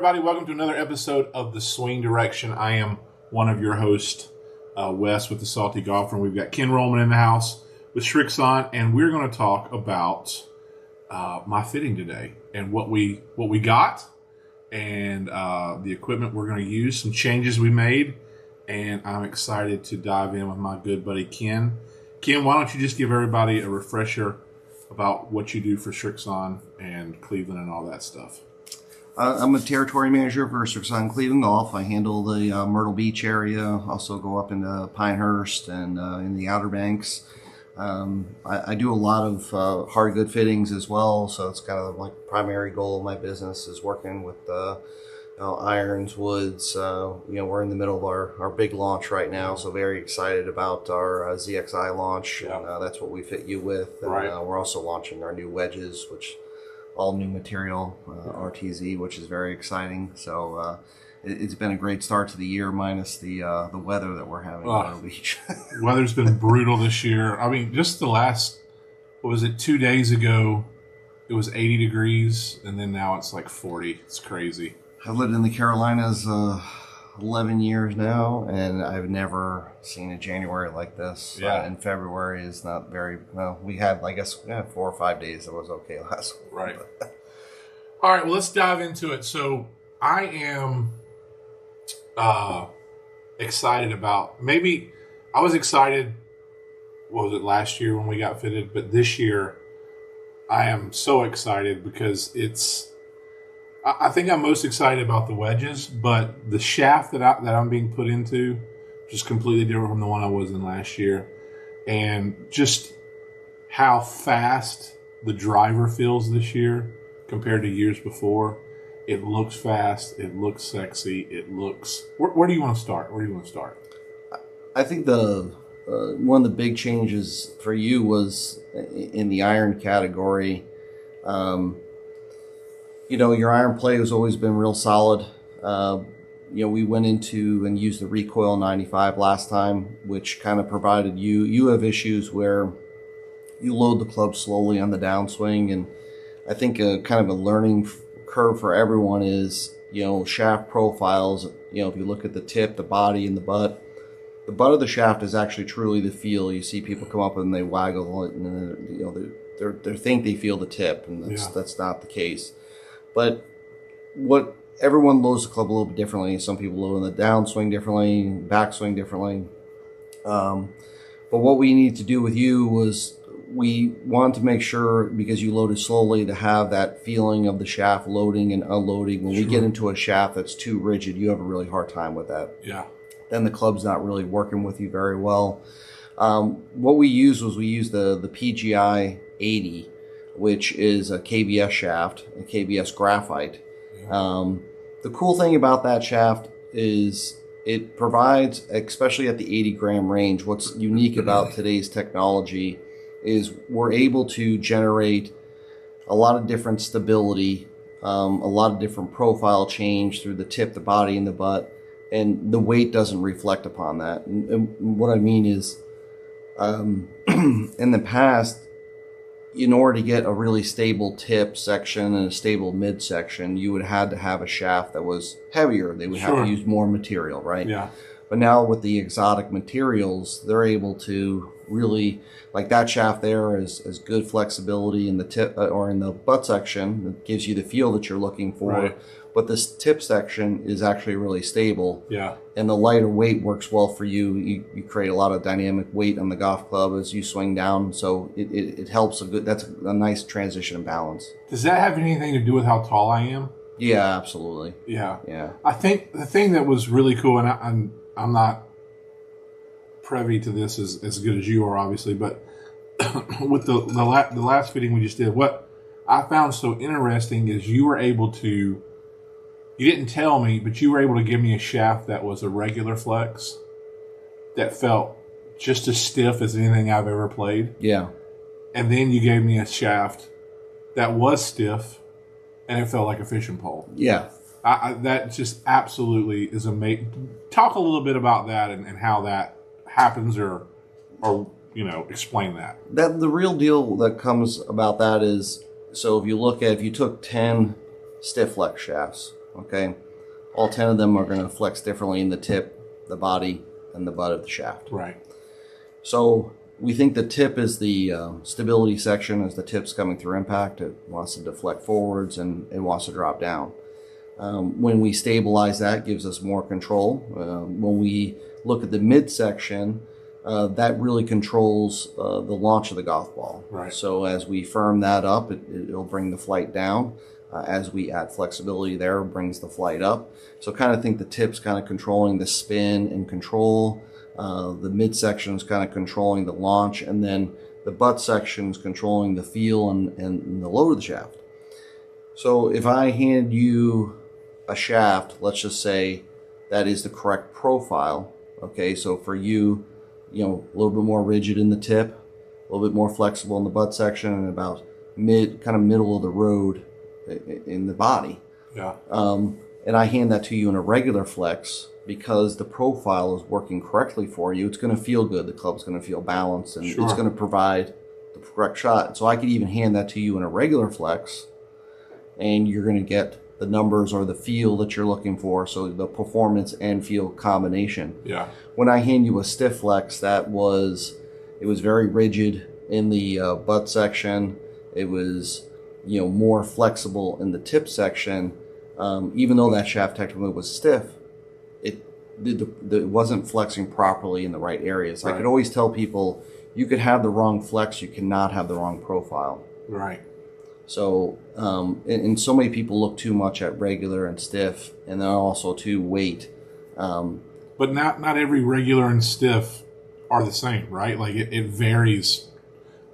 everybody. Welcome to another episode of The Swing Direction. I am one of your hosts, Wes with the Salty Golfer, and we've got Ken Rollman in the house with Srixon, and we're going to talk about my fitting today and what we got and the equipment we're going to use, some changes we made, and I'm excited to dive in with my good buddy Ken. Ken, why don't you just give everybody a refresher about what you do for Srixon and Cleveland and all that stuff? I'm a territory manager for Srixon Cleveland Golf. I handle the Myrtle Beach area, also go up into Pinehurst and in the Outer Banks. I do a lot of hard good fittings as well, so it's kind of like primary goal of my business is working with irons, woods. We're in the middle of our big launch right now, so very excited about our ZXI launch. Yeah. And, that's what we fit you with. And, right. We're also launching our new wedges, which all new material, RTZ, which is very exciting. So it's been a great start to the year, minus the weather that we're having on Myrtle Beach. Weather's been brutal this year. I mean, just the last, 2 days ago, it was 80 degrees, and then now it's like 40. It's crazy. I've lived in the Carolinas 11 years now, and I've never seen a January like this. Yeah. And February is not very well. We had, 4 or 5 days that was okay last week. Right. All right, well, let's dive into it. So I am excited about, I was excited, last year when we got fitted, but this year I am so excited because I think I'm most excited about the wedges, but the shaft that I'm being put into just completely different from the one I was in last year. And just how fast the driver feels this year compared to years before. It looks fast. It looks sexy. It looks... Where do you want to start? I think one of the big changes for you was in the iron category. Your iron play has always been real solid. We went into and used the Recoil 95 last time, which kind of provided you have issues where you load the club slowly on the downswing. And I think kind of a learning curve for everyone is, shaft profiles. If you look at the tip, the body, and the butt of the shaft is actually truly the feel. You see people come up and they waggle it, and they think they feel the tip, and that's not the case. But what everyone loads the club a little bit differently. Some people load on the downswing differently, backswing differently. But what we need to do with you was we wanted to make sure, because you loaded slowly, to have that feeling of the shaft loading and unloading. When we get into a shaft that's too rigid, you have a really hard time with that. Yeah. Then the club's not really working with you very well. What we used the PGI 80, which is a KBS shaft, a KBS graphite. Yeah. The cool thing about that shaft is it provides, especially at the 80 gram range, what's unique about today's technology is we're able to generate a lot of different stability, a lot of different profile change through the tip, the body, and the butt, and the weight doesn't reflect upon that. And what I mean is, in the past, in order to get a really stable tip section and a stable mid section, you would have to have a shaft that was heavier. They would have to use more material, right? Yeah. But now with the exotic materials, they're able to really, like that shaft there is good flexibility in the tip or in the butt section. It gives you the feel that you're looking for. Right. But this tip section is actually really stable. Yeah. And the lighter weight works well for you. You create a lot of dynamic weight on the golf club as you swing down. So it helps that's a nice transition and balance. Does that have anything to do with how tall I am? Yeah, absolutely. Yeah. Yeah. I think the thing that was really cool, and I'm not privy to this as good as you are, obviously, but with the last fitting we just did, what I found so interesting is you were able to, you didn't tell me, but you were able to give me a shaft that was a regular flex that felt just as stiff as anything I've ever played. Yeah. And then you gave me a shaft that was stiff and it felt like a fishing pole. Yeah. That just absolutely is amazing. Talk a little bit about that and how that happens, or explain that. The real deal that comes about that is, so if you took 10 stiff flex shafts, Okay, all 10 of them are going to flex differently in the tip, the body, and the butt of the shaft. Right. So we think the tip is the stability section. As the tip's coming through impact, it wants to deflect forwards and it wants to drop down. When we stabilize that, it gives us more control. When we look at the midsection, that really controls the launch of the golf ball. Right. So as we firm that up, it'll bring the flight down. As we add flexibility there, it brings the flight up. So kind of think the tip's kind of controlling the spin and control. The midsection is kind of controlling the launch, and then the butt section is controlling the feel and the lower of the shaft. So if I hand you a shaft, let's just say that is the correct profile. Okay, so for you, a little bit more rigid in the tip, a little bit more flexible in the butt section, and about middle of the road in the body. Yeah. And I hand that to you in a regular flex, because the profile is working correctly for you. It's going to feel good. The club's going to feel balanced, and Sure. It's going to provide the correct shot. So I could even hand that to you in a regular flex, and you're going to get the numbers or the feel that you're looking for. So the performance and feel combination. Yeah. When I hand you a stiff flex, it was very rigid in the butt section. It was, more flexible in the tip section. Even though that shaft technically was stiff, it wasn't flexing properly in the right areas. Right. I could always tell people, you could have the wrong flex, you cannot have the wrong profile. Right. So, and so many people look too much at regular and stiff, and then also to weight. But not every regular and stiff are the same, right? Like it varies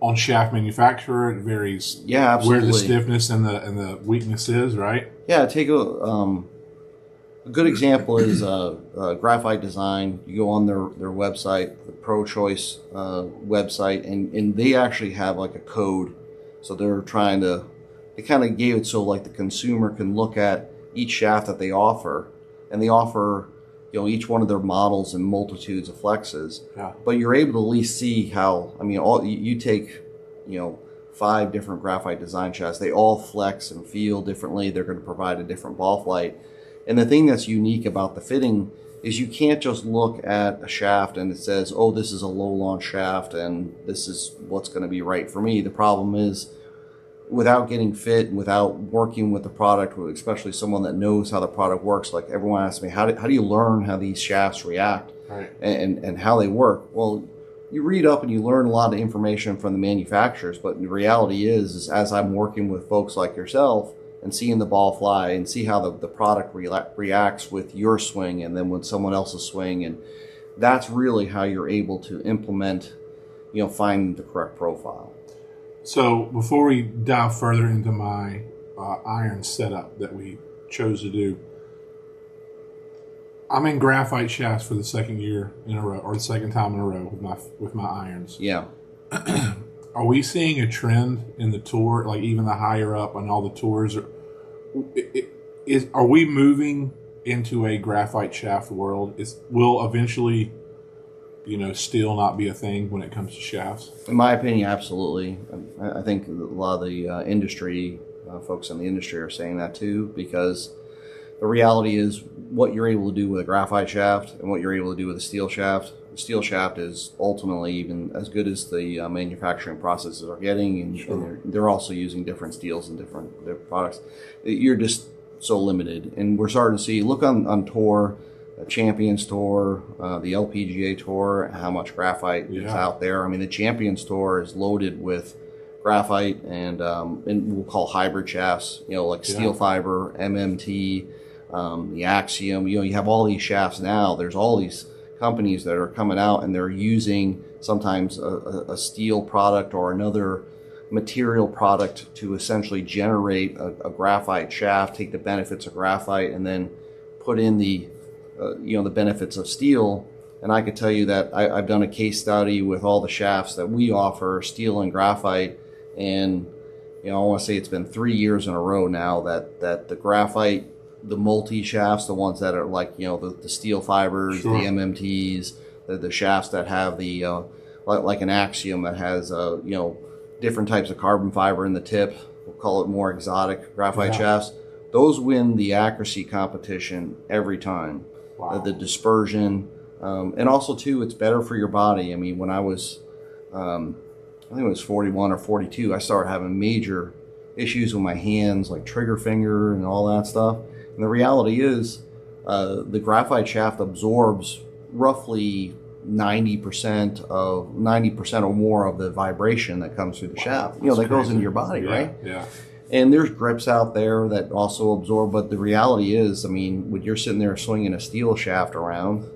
on shaft manufacturer. It varies. Yeah, absolutely. Where the stiffness and the weakness is, right? Yeah, take a good example is Graphite Design. You go on their website, the Pro Choice website, and they actually have like a code. So they kind of gave it so like the consumer can look at each shaft that they offer, and they offer, each one of their models in multitudes of flexes. Yeah. But you're able to at least see how, you take, 5 different Graphite Design shafts. They all flex and feel differently. They're going to provide a different ball flight. And the thing that's unique about the fitting is you can't just look at a shaft and it says, oh, this is a low launch shaft and this is what's going to be right for me. The problem is, without getting fit, without working with the product, especially someone that knows how the product works, like everyone asks me, how do you learn how these shafts react, right, and how they work? Well, you read up and you learn a lot of information from the manufacturers, but the reality is as I'm working with folks like yourself and seeing the ball fly and see how the product reacts with your swing and then with someone else's swing, and that's really how you're able to implement, finding the correct profile. So before we dive further into my iron setup that we chose to do, I'm in graphite shafts for the second year in a row, or the second time in a row with my irons. Yeah. Are we seeing a trend in the tour, like even the higher up on all the tours? Are we moving into a graphite shaft world? Will eventually, steel not be a thing when it comes to shafts? In my opinion, absolutely. I think a lot of the industry, folks in the industry are saying that too, because the reality is what you're able to do with a graphite shaft and what you're able to do with a steel shaft. The steel shaft is ultimately even as good as the manufacturing processes are getting, and, Sure. and they're also using different steels and different products. You're just so limited, and we're starting to see, look on tour, Champions Tour, the LPGA Tour, how much graphite is out there. I mean, the Champions Tour is loaded with graphite and we'll call hybrid shafts, like steel fiber, MMT, the Axiom. You have all these shafts now. There's all these companies that are coming out and they're using sometimes a steel product or another material product to essentially generate a graphite shaft, take the benefits of graphite, and then put in the benefits of steel. And I could tell you that I've done a case study with all the shafts that we offer, steel and graphite, and I want to say it's been 3 years in a row now that the graphite, the multi shafts, the ones that are like the steel fibers, Sure. the MMTs, the shafts that have the like an Axiom that has different types of carbon fiber in the tip. We'll call it more exotic graphite shafts. those win the accuracy competition every time. Wow. The dispersion, and also too, it's better for your body. I mean, when I was, I think it was 41 or 42, I started having major issues with my hands, like trigger finger and all that stuff. And the reality is, the graphite shaft absorbs roughly 90% or more of the vibration that comes through the shaft. That goes into your body, right? Yeah. And there's grips out there that also absorb, but the reality is, I mean, when you're sitting there swinging a steel shaft around,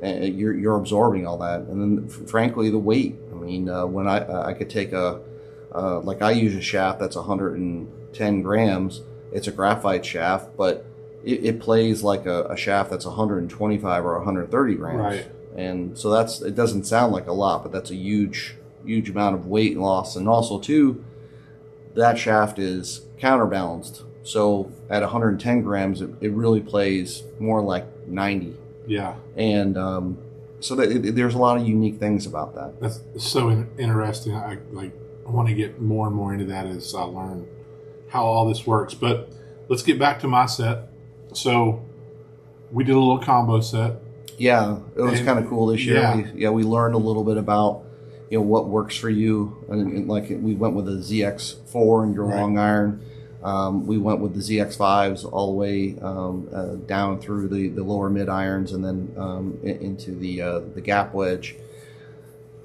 you're absorbing all that. And then, frankly, the weight. I mean, when I could take like I use a shaft that's 110 grams. It's a graphite shaft, but it plays like a shaft that's 125 or 130 grams. Right. And so it doesn't sound like a lot, but that's a huge amount of weight loss. And also, too, that shaft is counterbalanced. So at 110 grams, it really plays more like 90. Yeah. And so there's a lot of unique things about that. That's so interesting. I want to get more and more into that as I learn how all this works. But let's get back to my set. So we did a little combo set. Yeah, it was kind of cool this year. Yeah. We learned a little bit about what works for you, and like we went with the ZX4 and your long iron. We went with the ZX5s all the way down through the lower mid irons, and then into the gap wedge.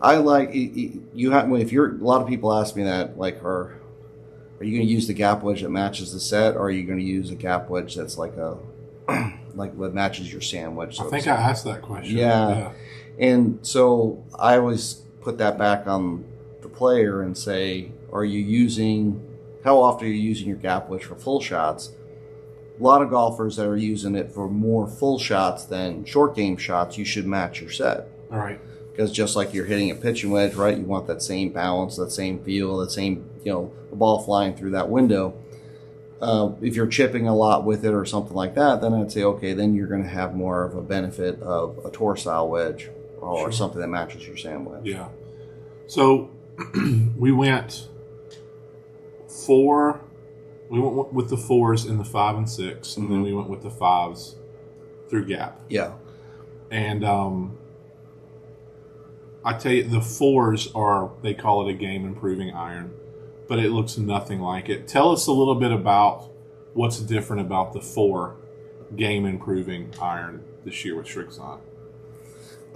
I like you have if you're a lot of people ask me that, like, are you going to use the gap wedge that matches the set, or are you going to use a gap wedge that's like like what matches your sandwich? I think I asked that question. Yeah. And so I always put that back on the player and say, how often are you using your gap wedge for full shots? A lot of golfers that are using it for more full shots than short game shots, you should match your set. All right. Because just like you're hitting a pitching wedge, right, you want that same balance, that same feel, that same, the ball flying through that window. If you're chipping a lot with it or something like that, then I'd say, okay, then you're going to have more of a benefit of a tour style wedge or something that matches your sand wedge. Yeah. So we went with the 4s in the 5 and 6, and then we went with the 5s through gap. Yeah. And I tell you, the 4s they call it a game improving iron, but it looks nothing like it. Tell us a little bit about what's different about the 4 game improving iron this year with Srixon.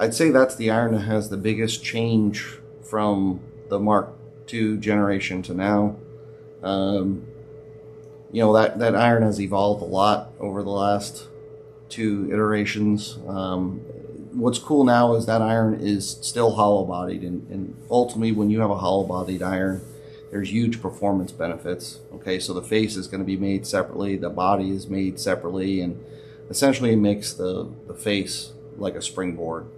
I'd say that's the iron that has the biggest change from the Mark II generation to now. That iron has evolved a lot over the last 2 iterations. What's cool now is that iron is still hollow bodied, and ultimately when you have a hollow bodied iron, there's huge performance benefits. Okay, so the face is going to be made separately, the body is made separately, and essentially it makes the face like a springboard.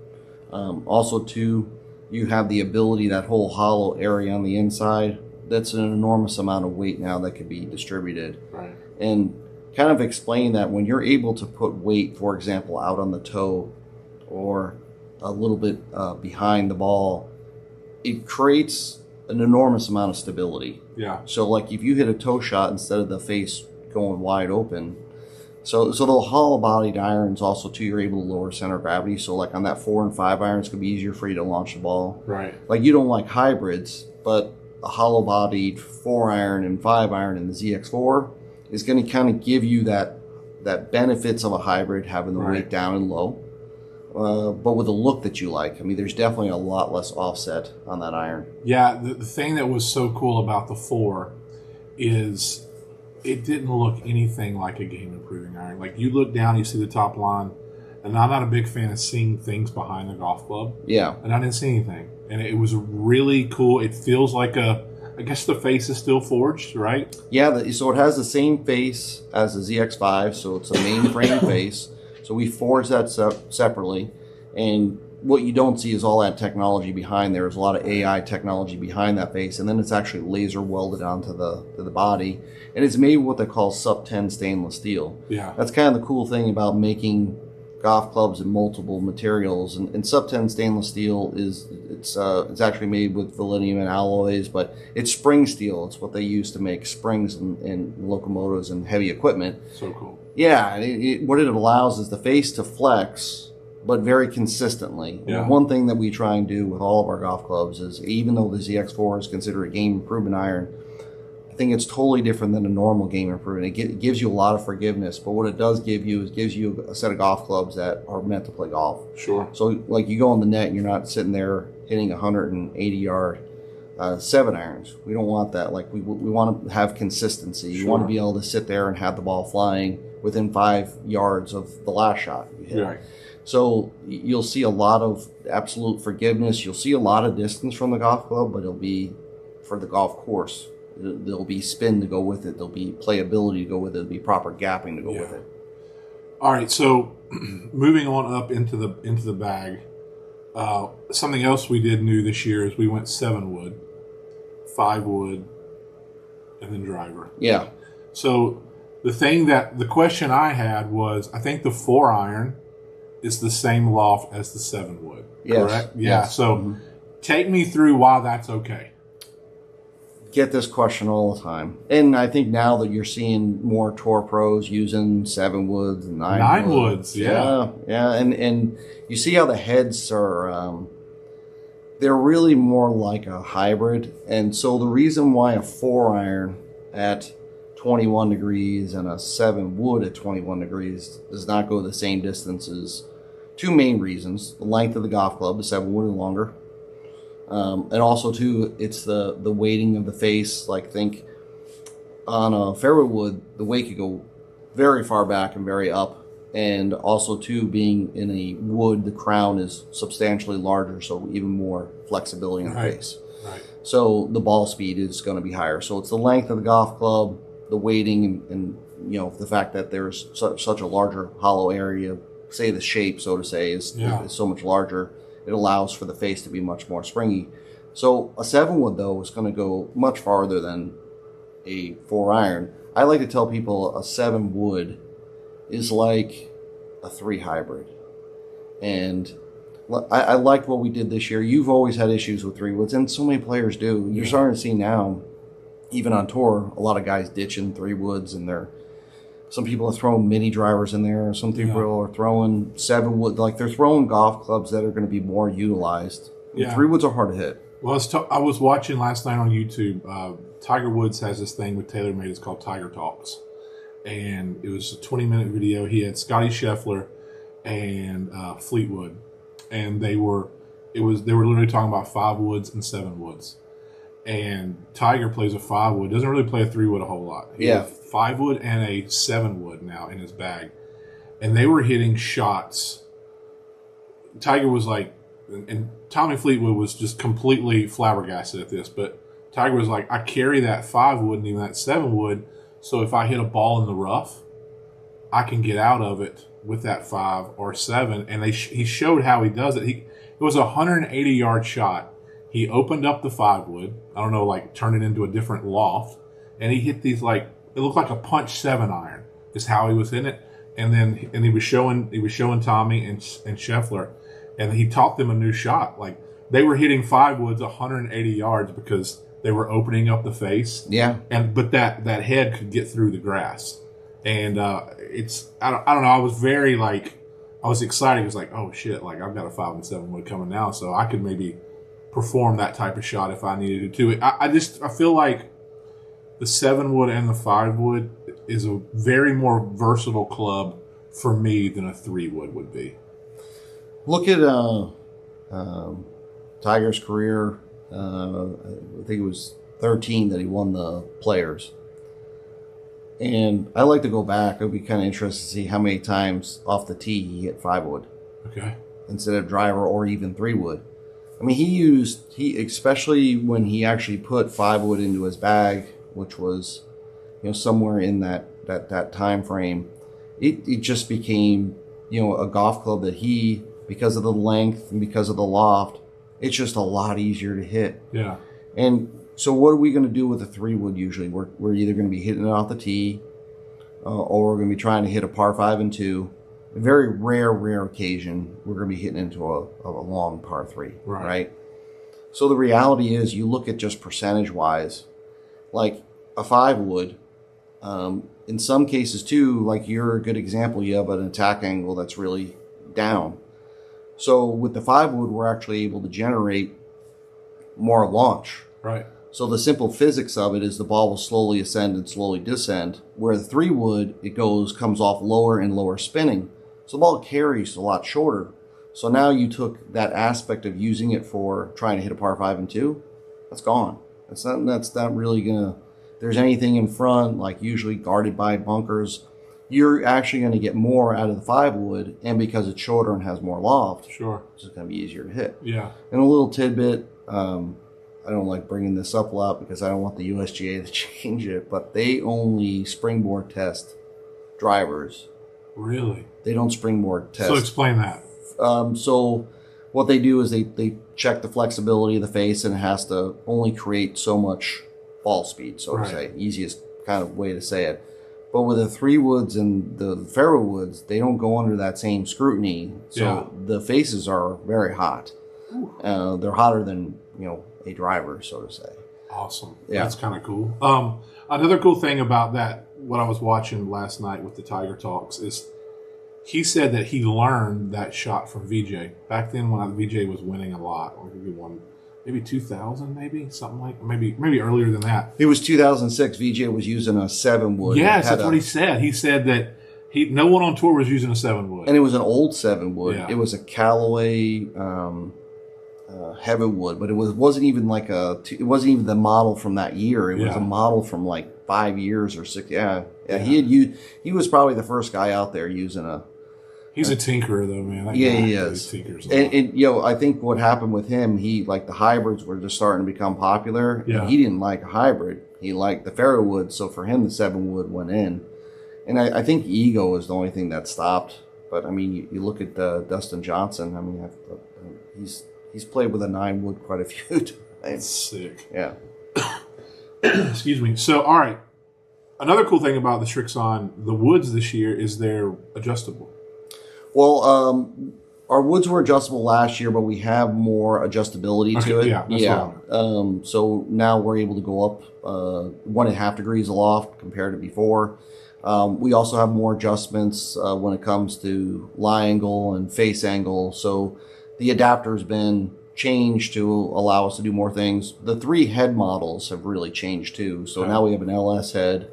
Also, too, you have the ability, that whole hollow area on the inside, that's an enormous amount of weight now that could be distributed. Right. And kind of explain that when you're able to put weight, for example, out on the toe or a little bit behind the ball, it creates an enormous amount of stability. Yeah. So like if you hit a toe shot instead of the face going wide open, so the hollow bodied irons also too, you're able to lower center of gravity. So like on that 4 and 5 irons, it's gonna be easier for you to launch the ball. Right. Like you don't like hybrids, but a hollow bodied 4 iron and 5 iron in the ZX4 is gonna kind of give you that benefits of a hybrid, having the weight down and low. But with a look that you like. I mean, there's definitely a lot less offset on that iron. Yeah, the thing that was so cool about the 4 is it didn't look anything like a game improving iron. Like you look down, you see the top line, and I'm not a big fan of seeing things behind the golf club. Yeah. And I didn't see anything. And it was really cool. It feels like I guess the face is still forged, right? Yeah, so it has the same face as the ZX5, so it's a mainframe face. So we forged that separately, and what you don't see is all that technology behind there. There's a lot of AI technology behind that face, and then it's actually laser welded onto the body, and it's made with what they call sub 10 stainless steel. Yeah, that's kind of the cool thing about making golf clubs in multiple materials, and sub 10 stainless steel it's actually made with vanadium and alloys, but it's spring steel. It's what they use to make springs in locomotives and heavy equipment. So cool. Yeah, what it allows is the face to flex, but very consistently. Yeah. And one thing that we try and do with all of our golf clubs is, even though the ZX4 is considered a game improvement iron, I think it's totally different than a normal game improvement. It gives you a lot of forgiveness, but what it does give you is gives you a set of golf clubs that are meant to play golf. Sure. So, like, you go on the net and you're not sitting there hitting 180-yard 7-irons. We don't want that. Like, we want to have consistency. You want to be able to sit there and have the ball flying within 5 yards of the last shot you hit. Right. So you'll see a lot of absolute forgiveness. You'll see a lot of distance from the golf club, but it'll be for the golf course. There'll be spin to go with it. There'll be playability to go with it. There'll be proper gapping to go with it. All right, so moving on up into the bag, something else we did new this year is we went 7 wood, 5 wood, and then driver. Yeah. So the question I had was, I think the 4-iron is the same loft as the 7 wood. Yes. Correct? Yeah. Yes. So take me through why that's okay. Get this question all the time, and I think now that you're seeing more tour pros using 7 woods and 9 woods, yeah, and you see how the heads are, they're really more like a hybrid. And so the reason why a 4-iron at 21 degrees and a 7 wood at 21 degrees does not go the same distances, 2 main reasons: the length of the golf club, the 7 wood is longer. And also, too, it's the weighting of the face. Like, think on a fairway wood, the weight could go very far back and very up. And also, too, being in a wood, the crown is substantially larger, so even more flexibility in the face. Right. So the ball speed is going to be higher. So it's the length of the golf club, the weighting, and the fact that there's such a larger hollow area. Say the shape, so to say, is so much larger. It allows for the face to be much more springy. So a 7 wood, though, is going to go much farther than a 4-iron. I like to tell people a 7 wood is like a 3 hybrid. And I liked what we did this year. You've always had issues with 3 woods, and so many players do. You're starting to see now, even on tour, a lot of guys ditching 3 woods, and some people are throwing mini drivers in there. Some people are throwing 7 wood. Like, they're throwing golf clubs that are going to be more utilized. Yeah. 3 woods are hard to hit. Well, I was watching last night on YouTube. Tiger Woods has this thing with TaylorMade. It's called Tiger Talks. And it was a 20-minute video. He had Scotty Scheffler and Fleetwood. And they were literally talking about 5 woods and 7 woods. And Tiger plays a 5 wood. Doesn't really play a 3 wood a whole lot. He has 5 wood and a 7 wood now in his bag. And they were hitting shots. Tiger was like, and Tommy Fleetwood was just completely flabbergasted at this. But Tiger was like, I carry that 5 wood and even that 7 wood. So if I hit a ball in the rough, I can get out of it with that 5 or 7. And he showed how he does it. It was a 180-yard shot. He opened up the 5 wood. I don't know, like, turned it into a different loft. And he hit these, like, it looked like a punch 7-iron is how he was in it. And then he was showing Tommy and Scheffler, and he taught them a new shot. Like, they were hitting 5 woods 180 yards because they were opening up the face. Yeah. But that head could get through the grass. And I don't know, I was excited. It was like, oh shit, like, I've got a 5 and 7 wood coming now, so I could maybe perform that type of shot if I needed to. I feel like the 7 wood and the 5 wood is a very more versatile club for me than a 3 wood would be. Look at Tiger's career. I think it was 13 that he won the Players. And I like to go back. It would be kind of interesting to see how many times off the tee he hit 5 wood. Okay. Instead of driver or even 3 wood. I mean, he especially when he actually put 5 wood into his bag, which was, somewhere in that time frame, it just became, a golf club that because of the length and because of the loft, it's just a lot easier to hit. Yeah. And so what are we going to do with a 3 wood usually? We're either going to be hitting it off the tee, or we're going to be trying to hit a par 5 and 2, a very rare occasion, we're going to be hitting into a long par 3, right? So the reality is, you look at just percentage-wise, like a 5 wood, in some cases too, like you're a good example, you have an attack angle that's really down. So with the 5 wood, we're actually able to generate more launch. Right. So the simple physics of it is the ball will slowly ascend and slowly descend. Where the 3 wood, it comes off lower and lower spinning. So the ball carries a lot shorter. So now you took that aspect of using it for trying to hit a par 5 and 2, that's gone. That's not really gonna. If there's anything in front, like usually guarded by bunkers, you're actually going to get more out of the 5 wood, and because it's shorter and has more loft, sure, it's just going to be easier to hit. Yeah. And a little tidbit, I don't like bringing this up a lot because I don't want the USGA to change it, but they only springboard test drivers. Really? They don't springboard test. So explain that. So what they do is they check the flexibility of the face, and it has to only create so much ball speed, so to say. Easiest kind of way to say it. But with the 3 woods and the fairway woods, they don't go under that same scrutiny. So the faces are very hot. They're hotter than, a driver, so to say. Awesome. Yeah. That's kind of cool. Another cool thing about that, what I was watching last night with the Tiger Talks, is he said that he learned that shot from VJ. Back then when VJ was winning a lot, or he won maybe 2000, maybe something like maybe earlier than that. It was 2006. VJ was using a 7 wood. Yes, that's what he said. He said that no one on tour was using a 7 wood, and it was an old 7 wood. Yeah. It was a Callaway heaven wood, but it wasn't even it wasn't even the model from that year. It was a model from like 5 years or 6. Yeah. He was probably the first guy out there using a. He's a tinkerer, though, man. He is. And I think what happened with him, the hybrids were just starting to become popular. Yeah. And he didn't like a hybrid. He liked the fairway wood, so for him, the 7 wood went in. And I think ego is the only thing that stopped. But, I mean, you look at Dustin Johnson. I mean, he's played with a 9 wood quite a few times. That's sick. Yeah. Excuse me. So, all right. Another cool thing about the Srixon, the woods this year, is they're adjustable. Well, our woods were adjustable last year, but we have more adjustability to it. Yeah. So now we're able to go up 1.5 degrees aloft compared to before. We also have more adjustments when it comes to lie angle and face angle. So the adapter has been changed to allow us to do more things. The 3 head models have really changed too. So now we have an LS head.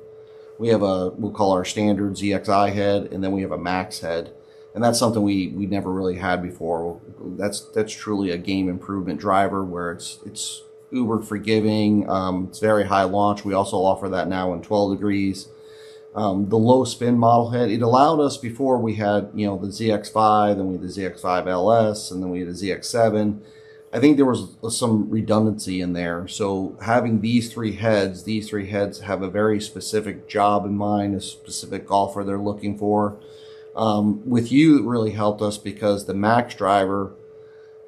We have we'll call our standard ZXI head, and then we have a Max head. And that's something we never really had before. That's truly a game improvement driver where it's uber forgiving. It's very high launch. We also offer that now in 12 degrees. The low spin model head, it allowed us before we had, the ZX5, then we had the ZX5 LS, and then we had the ZX7. I think there was some redundancy in there. So having these three heads have a very specific job in mind, a specific golfer they're looking for. With you, it really helped us because the Max driver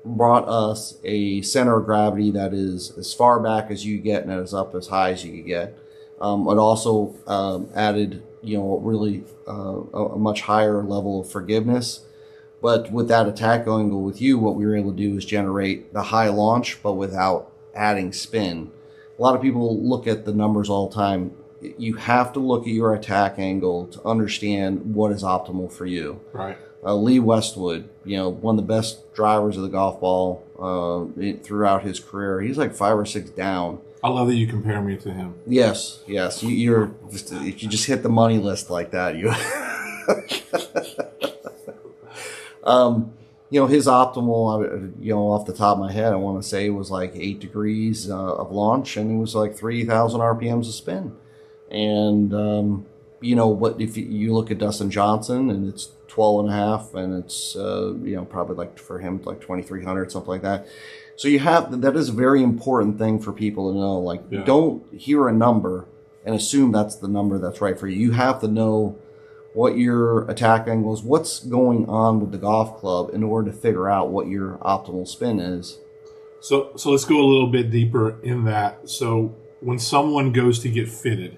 brought us a center of gravity that is as far back as you get and as up as high as you could get. It also added, really a much higher level of forgiveness. But with that attack angle with you, what we were able to do is generate the high launch, but without adding spin. A lot of people look at the numbers all the time. You have to look at your attack angle to understand what is optimal for you. Right. Lee Westwood, one of the best drivers of the golf ball throughout his career. He's like 5 or 6 down. I love that you compare me to him. Yes. You're just, if you just hit the money list like that, you. His optimal, off the top of my head, I want to say it was like 8 degrees of launch, and it was like 3,000 RPMs of spin. And, if you look at Dustin Johnson, and it's 12.5, and it's, probably like for him, like 2,300, something like that. So that is a very important thing for people to know. Don't hear a number and assume that's the number that's right for you. You have to know what your attack angle is, what's going on with the golf club in order to figure out what your optimal spin is. So let's go a little bit deeper in that. So when someone goes to get fitted,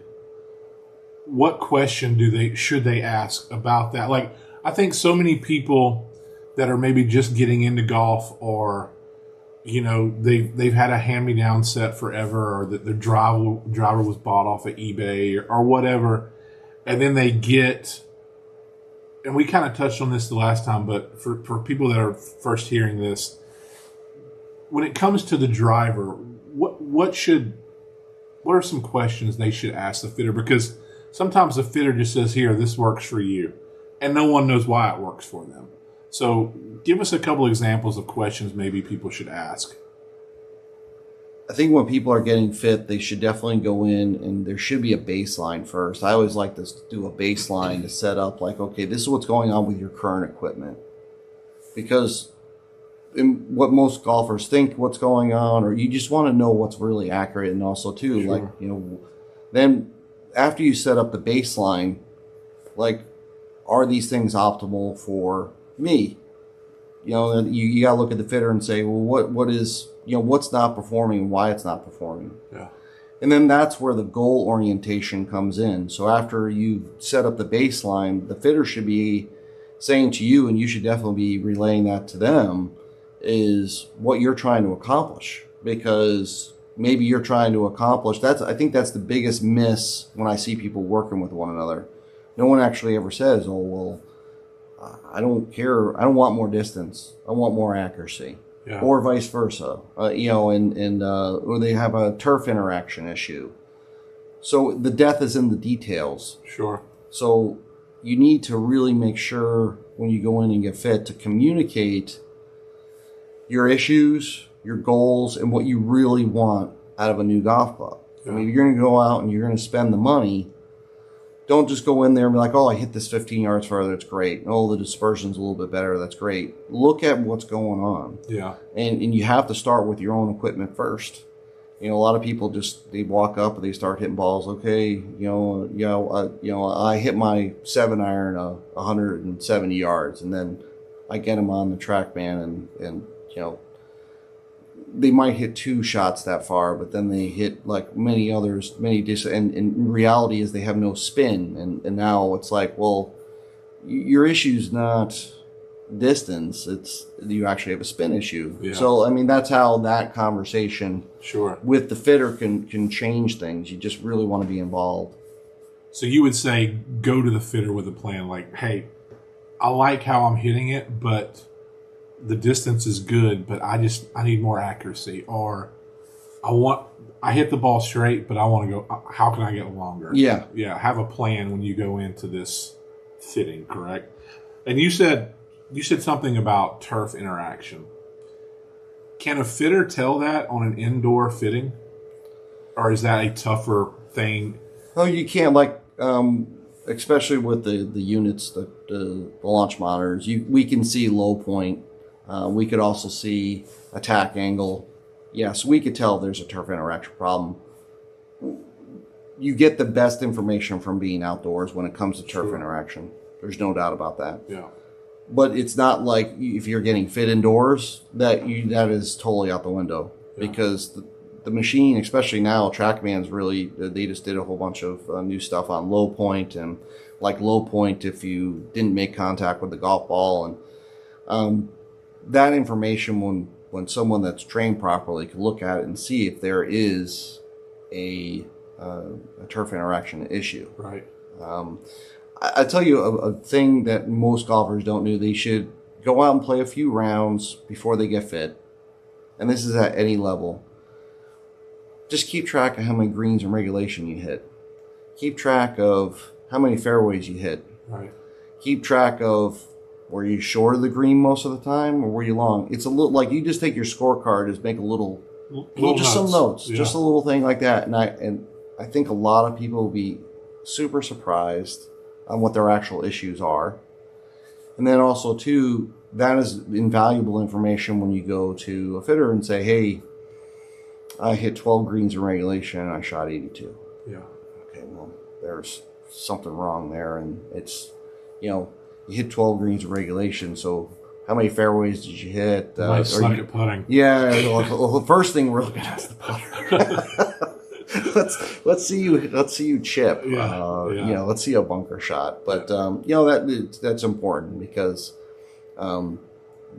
what question should they ask about that? Like, I think so many people that are maybe just getting into golf, or they've had a hand-me-down set forever, or that their driver was bought off of eBay or whatever, and then they get, and we kind of touched on this the last time, but for people that are first hearing this, when it comes to the driver, what are some questions they should ask the fitter? Because sometimes the fitter just says, here, this works for you, and no one knows why it works for them. So give us a couple examples of questions maybe people should ask. I think when people are getting fit, they should definitely go in, and there should be a baseline first. I always like to do a baseline to set up like, okay, this is what's going on with your current equipment. Because in what most golfers think what's going on, or you just want to know what's really accurate. And also too, Sure. like, then after you set up the baseline, like, are these things optimal for me? You got to look at the fitter and say, well, what is, what's not performing and why it's not performing. Yeah. And then that's where the goal orientation comes in. So after you've set up the baseline, the fitter should be saying to you, and you should definitely be relaying that to them, is what you're trying to accomplish. Because maybe you're trying to accomplish, I think that's the biggest miss when I see people working with one another. No one actually ever says, oh, well, I don't care. I don't want more distance. I want more accuracy. Yeah. Or vice versa. Or they have a turf interaction issue. So the death is in the details. Sure. So you need to really make sure when you go in and get fit to communicate your issues, your goals, and what you really want out of a new golf club. Yeah. I mean, if you're going to go out and you're going to spend the money, don't just go in there and be like, oh, I hit this 15 yards further, it's great. Oh, the dispersion's a little bit better, that's great. Look at what's going on. Yeah. And you have to start with your own equipment first. A lot of people they walk up and they start hitting balls. Okay, I hit my 7-iron 170 yards, and then I get them on the TrackMan, and they might hit 2 shots that far, but then they hit like many others, and reality is they have no spin, and now it's like, well, your issue's not distance, it's you actually have a spin issue. Yeah. So I mean, that's how that conversation Sure. with the fitter can change things. You just really want to be involved. So you would say go to the fitter with a plan like, hey, I like how I'm hitting it, but the distance is good, but I need more accuracy, or I hit the ball straight, but I want to go, how can I get longer? Yeah. Yeah. Have a plan when you go into this fitting, correct? And you said something about turf interaction. Can a fitter tell that on an indoor fitting, or is that a tougher thing? Oh, you can't, especially with the units, the launch monitors. We can see low point. We could also see attack angle. Yes, we could tell there's a turf interaction problem. You get the best information from being outdoors when it comes to turf interaction. There's no doubt about that. Yeah. But it's not like if you're getting fit indoors that is totally out the window. Yeah. Because the machine, especially now, TrackMan's they just did a whole bunch of new stuff on low point, and like low point if you didn't make contact with the golf ball, and that information, when someone that's trained properly can look at it and see if there is a turf interaction issue. Right. I tell you a thing that most golfers don't do. They should go out and play a few rounds before they get fit. And this is at any level. Just keep track of how many greens in regulation you hit. Keep track of how many fairways you hit. Right. Keep track of, were you short of the green most of the time, or were you long? It's a little like you just take your scorecard, just make a little just some notes, yeah. Just a little thing like that. And I think a lot of people will be super surprised on what their actual issues are. And then also too, that is invaluable information when you go to a fitter and say, hey, I hit 12 greens in regulation and I shot 82. Yeah. Okay, well, there's something wrong there, and it's, you hit 12 greens in regulation, so how many fairways did you hit? Suck at putting. Yeah, well, the first thing we're looking at is the putter. let's see you chip. Let's see a bunker shot. But that's important because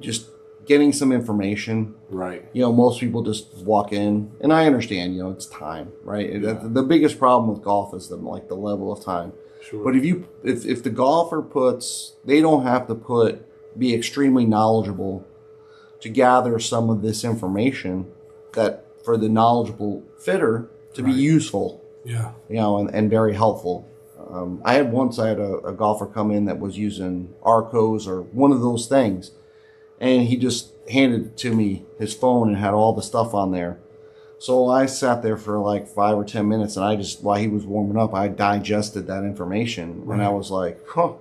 just getting some information. Right. Most people just walk in, and I understand. It's time, right? Yeah. The biggest problem with golf is the level of time. Sure. But if the golfer they don't have to be extremely knowledgeable to gather some of this information that for the knowledgeable fitter to be useful. Yeah. And very helpful. I had a golfer come in that was using Arcos or one of those things, and he just handed to me his phone and had all the stuff on there. So I sat there for like 5 or 10 minutes, and while he was warming up, I digested that information, and I was like, huh.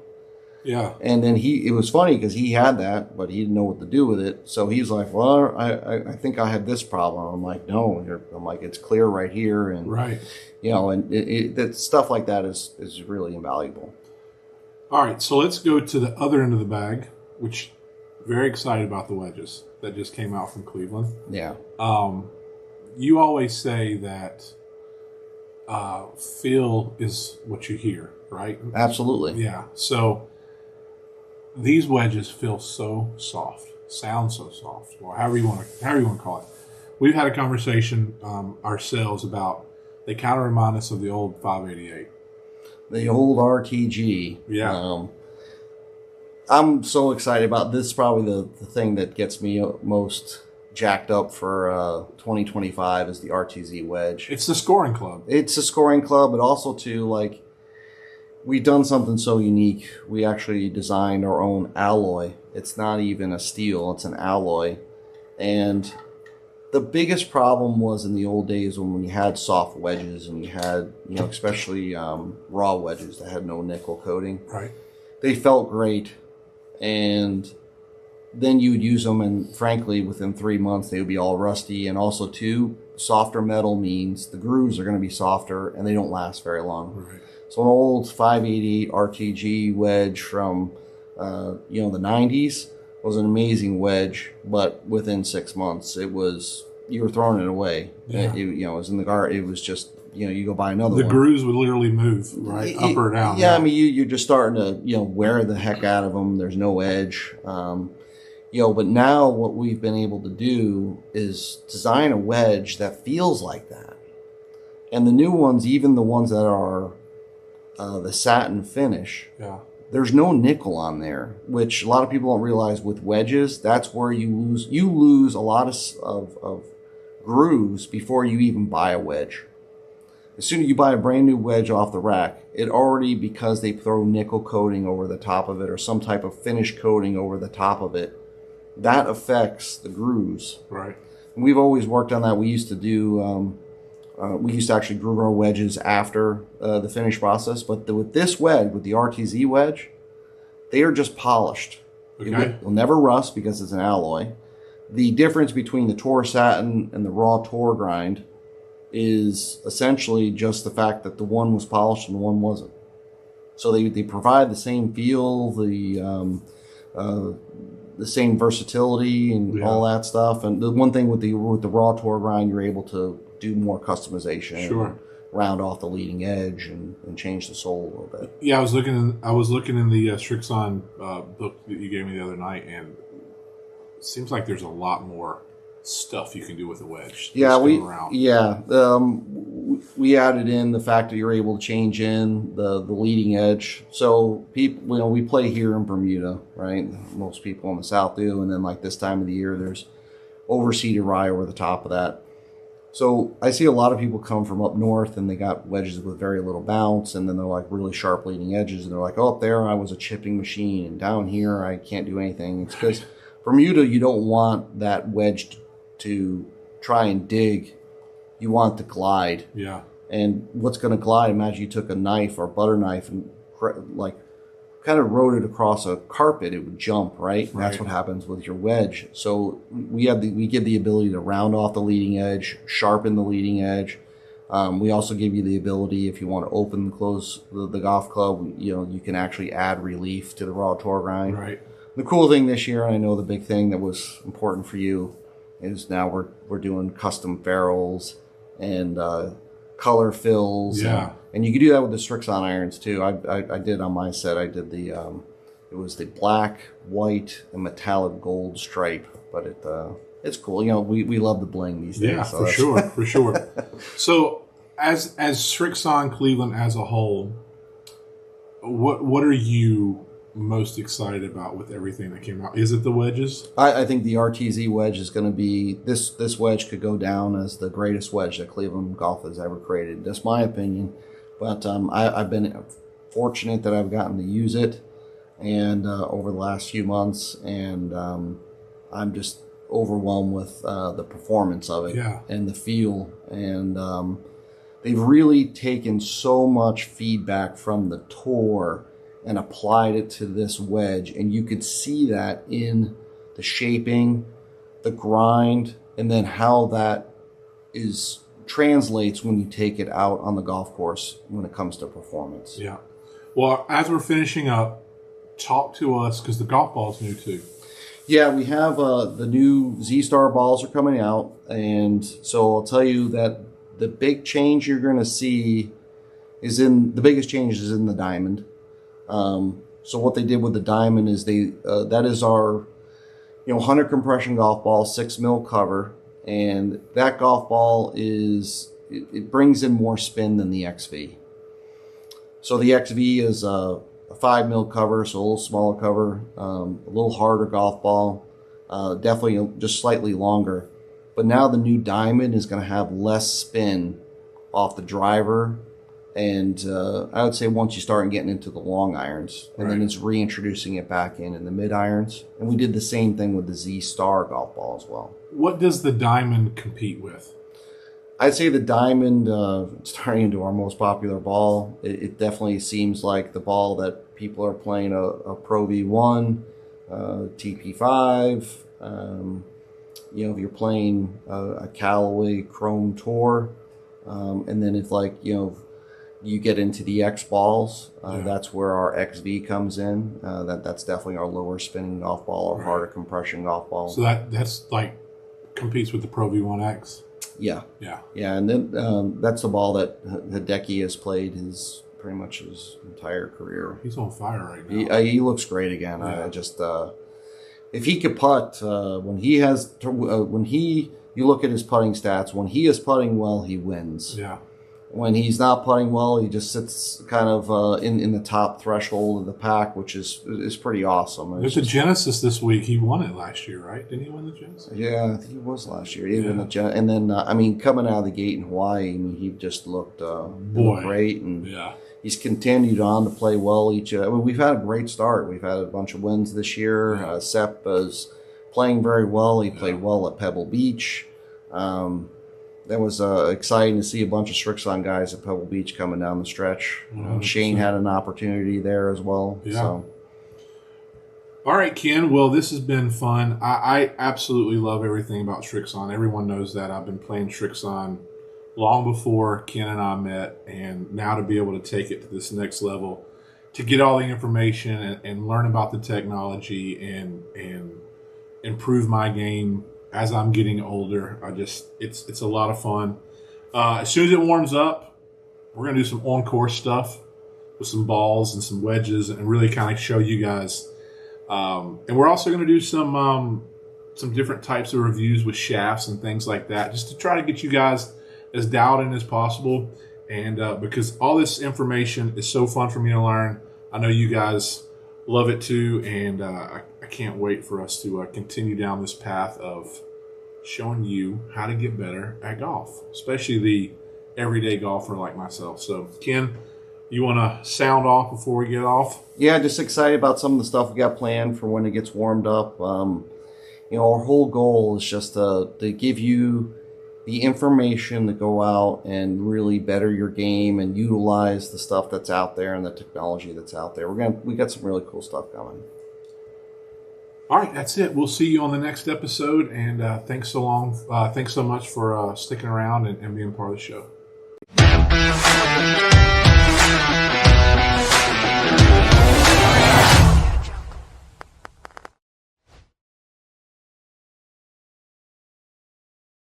Yeah. And then it was funny because he had that, but he didn't know what to do with it. So he's like, well, I think I have this problem. I'm like, no. I'm like, it's clear right here. And, right. And that stuff like that is really invaluable. All right. So let's go to the other end of the bag, which very excited about the wedges that just came out from Cleveland. Yeah. You always say that feel is what you hear, right? Absolutely. Yeah. So these wedges feel so soft, sound so soft, or however you want to call it. We've had a conversation ourselves about they kind of remind us of the old 588, the old RTG. Yeah. I'm so excited about this. Probably the thing that gets me most jacked up for 2025 is the RTZ wedge. It's the scoring club. It's a scoring club, but also we've done something so unique. We actually designed our own alloy. It's not even a steel, it's an alloy. And the biggest problem was in the old days when we had soft wedges and we had, especially raw wedges that had no nickel coating. Right. They felt great. And then you would use them, and frankly, within 3 months, they would be all rusty. And also, too, softer metal means the grooves are going to be softer, and they don't last very long. Right. So an old 588 RTG wedge from, the 90s was an amazing wedge, but within 6 months, you were throwing it away. Yeah. It was in the garden. It was just, you go buy another one. The grooves would literally move, right, up or down. Yeah, I mean, you're just starting to, wear the heck out of them. There's no edge. But now what we've been able to do is design a wedge that feels like that. And the new ones, even the ones that are the satin finish, there's no nickel on there, which a lot of people don't realize with wedges. That's where you lose a lot of grooves before you even buy a wedge. As soon as you buy a brand new wedge off the rack, it already, because they throw nickel coating over the top of it or some type of finish coating over the top of it, that affects the grooves. Right. And we've always worked on that. We used to actually groove our wedges after the finish process. But with this wedge, with the RTZ wedge, they are just polished. Okay. It will never rust because it's an alloy. The difference between the Tor satin and the raw Tor grind is essentially just the fact that the one was polished and the one wasn't. So they provide the same feel, the same versatility and all that stuff. And the one thing with the raw Tor grind, you're able to do more customization. Sure. Round off the leading edge and change the sole a little bit. Yeah, I was looking in the Srixon book that you gave me the other night, and it seems like there's a lot more stuff you can do with a wedge. We added in the fact that you're able to change in the leading edge. So people, we play here in Bermuda, right? Most people in the South do, and then like this time of the year, there's overseeded rye over the top of that. So I see a lot of people come from up north and they got wedges with very little bounce, and then they're like really sharp leading edges, and they're like, oh, up there I was a chipping machine, and down here I can't do anything. It's because Bermuda, you don't want that wedge to try and dig. You want to glide. Yeah. And what's going to glide? Imagine you took a knife or butter knife and kind of rode it across a carpet. It would jump, right? And that's what happens with your wedge. So we give the ability to round off the leading edge, sharpen the leading edge. We also give you the ability, if you want to open and close the golf club, you can actually add relief to the raw Tor grind. Right. The cool thing this year, and I know the big thing that was important for you, is now we're doing custom ferrules and color fills. Yeah. And you can do that with the Srixon irons too. I did on my set. I did the it was the black, white, and metallic gold stripe. But it's cool. You know, we love the bling these days. Yeah, so for sure, for sure. So as Srixon Cleveland as a whole, what are you most excited about with everything that came out? Is it the wedges? I think the RTZ wedge is going to be this wedge could go down as the greatest wedge that Cleveland golf has ever created. That's my opinion. But I've been fortunate that I've gotten to use it, and over the last few months, and I'm just overwhelmed with the performance of it and the feel. And they've really taken so much feedback from the tour and applied it to this wedge, and you could see that in the shaping, the grind, and then how that translates when you take it out on the golf course when it comes to performance. Yeah. Well, as we're finishing up, talk to us, because the golf ball's new too. Yeah, we have the new Z-Star balls are coming out, and so I'll tell you that the big change you're going to see the biggest change is in the diamond. So what they did with the diamond is that is our 100 compression golf ball, 6 mil cover, and that golf ball it brings in more spin than the XV. So the XV is a 5 mil cover, so a little smaller cover, a little harder golf ball, definitely just slightly longer. But now the new diamond is going to have less spin off the driver. And I would say once you start getting into the long irons, and then it's reintroducing it back in the mid irons. And we did the same thing with the Z-Star golf ball as well. What does the diamond compete with? I'd say the diamond, starting into our most popular ball, it definitely seems like the ball that people are playing a Pro V1, TP5, if you're playing a Callaway Chrome Tour, and then if you get into the X balls, that's where our XV comes in. That's definitely our lower spinning golf ball or harder compression golf ball. So that's competes with the Pro V1X. Yeah. And then that's the ball that Hideki has played pretty much his entire career. He's on fire right now. He looks great again. Yeah. I just if he could putt you look at his putting stats, when he is putting well, he wins. Yeah. When he's not putting well, he just sits kind of in the top threshold of the pack, which is pretty awesome. There's a Genesis this week. He won it last year, right? Didn't he win the Genesis? Yeah, I think he was last year. And then, coming out of the gate in Hawaii, he just looked great. And he's continued on to play well we've had a great start. We've had a bunch of wins this year. Yeah. Sepp is playing very well. He played well at Pebble Beach. That was exciting to see a bunch of Srixon guys at Pebble Beach coming down the stretch. Shane had an opportunity there as well. Yeah. So. All right, Ken. Well, this has been fun. I absolutely love everything about Srixon. Everyone knows that. I've been playing Srixon long before Ken and I met, and now to be able to take it to this next level, to get all the information and learn about the technology and improve my game as I'm getting older. It's a lot of fun. As soon as it warms up, we're going to do some on-course stuff with some balls and some wedges and really kind of show you guys. And we're also going to do some different types of reviews with shafts and things like that, just to try to get you guys as dialed in as possible. And because all this information is so fun for me to learn, I know you guys love it too, and I can't wait for us to continue down this path of showing you how to get better at golf, especially the everyday golfer like myself. So, Ken, you want to sound off before we get off? Yeah, just excited about some of the stuff we got planned for when it gets warmed up. Our whole goal is just to give you the information to go out and really better your game and utilize the stuff that's out there and the technology that's out there. We got some really cool stuff coming. All right, that's it. We'll see you on the next episode, and thanks so much for sticking around and being part of the show.